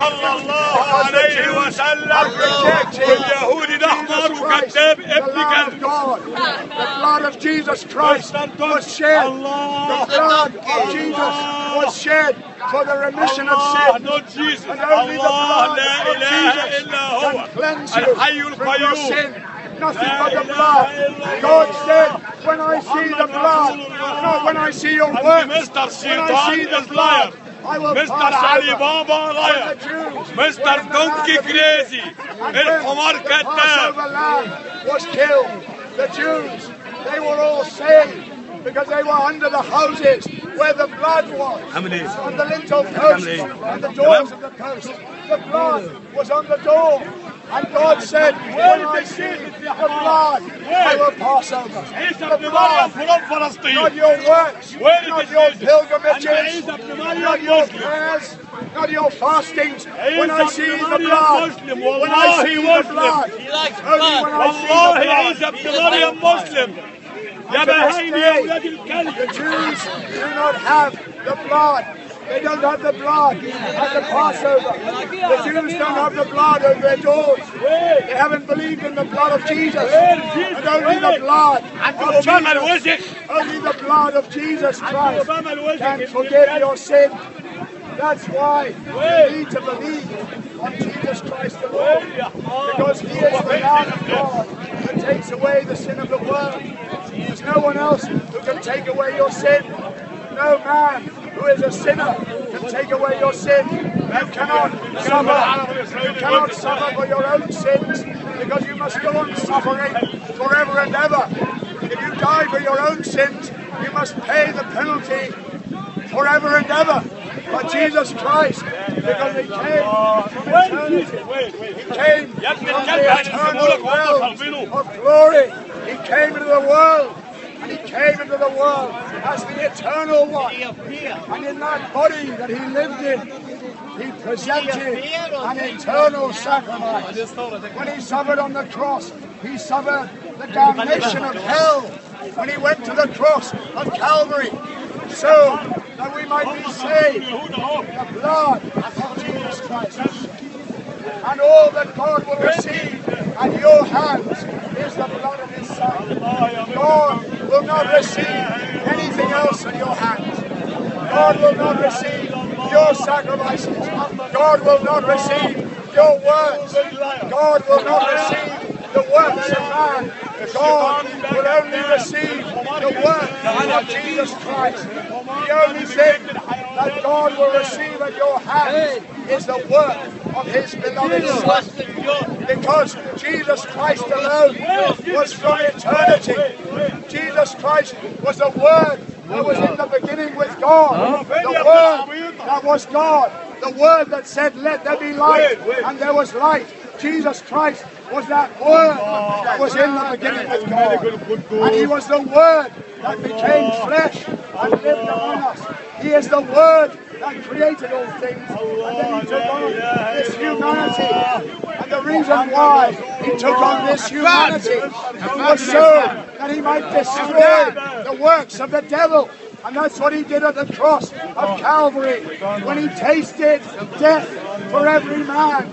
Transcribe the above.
صلى الله عليه وسلم واليهودي ده حمار وكذاب ابن كلب. The blood of Jesus Christ was shed. The blood of Jesus was shed for the remission of sin. And only the blood of Jesus can cleanse you from your sin. Nothing but the blood. God said, when I see the blood, not when I see your works, when I see the blood, I will مستر علي بابا غير مستر دونكي كريزي الحمار كذاب. Was killed. The Jews, they were all saved because they were under the houses where the blood was, on the lintel posts and the doors of the posts. The blood was on the door. And God said, when I see the blood, I will pass over. The blood, not your works, not your pilgrimages, not your prayers, not your fastings. When I see the blood, when I see the blood, only when I see the blood. The Jews do not have the blood. They don't have the blood at the Passover. The Jews don't have the blood over their doors. They haven't believed in the blood of Jesus. And only the blood of Jesus, only the blood of Jesus Christ can forgive your sin. That's why you need to believe on Jesus Christ alone. Because He is the Lamb of God that takes away the sin of the world. There's no one else who can take away your sin. No man who is a sinner can take away your sin. You cannot suffer for your own sins because you must go on suffering forever and ever. If you die for your own sins, you must pay the penalty forever and ever. But Jesus Christ, because He came from eternity, He came from the eternal realm of glory. He came into the world. And He came into the world as the eternal one. And in that body that He lived in, He presented an eternal sacrifice. When He suffered on the cross, He suffered the damnation of hell. When He went to the cross of Calvary, so that we might be saved, the blood of Jesus Christ. And all that God will receive at your hands is the blood of His Son. God will not receive anything else in your hands. God will not receive your sacrifices. God will not receive your words. God will not receive the works of man. God will only receive the work of Jesus Christ. The only thing that God will receive at your hands is the work of His beloved Son. Because Jesus Christ alone was from eternity. Jesus Christ was the Word that was in the beginning with God. The Word that was God. The Word that said, let there be light, and there was light. Jesus Christ was that Word that was in the beginning with God. And He was the Word that became flesh and lived among us. He is the Word that created all things. And then He took on this humanity. And the reason why He took on this humanity was so that He might destroy the works of the devil. And that's what He did at the cross of Calvary, when He tasted death for every man.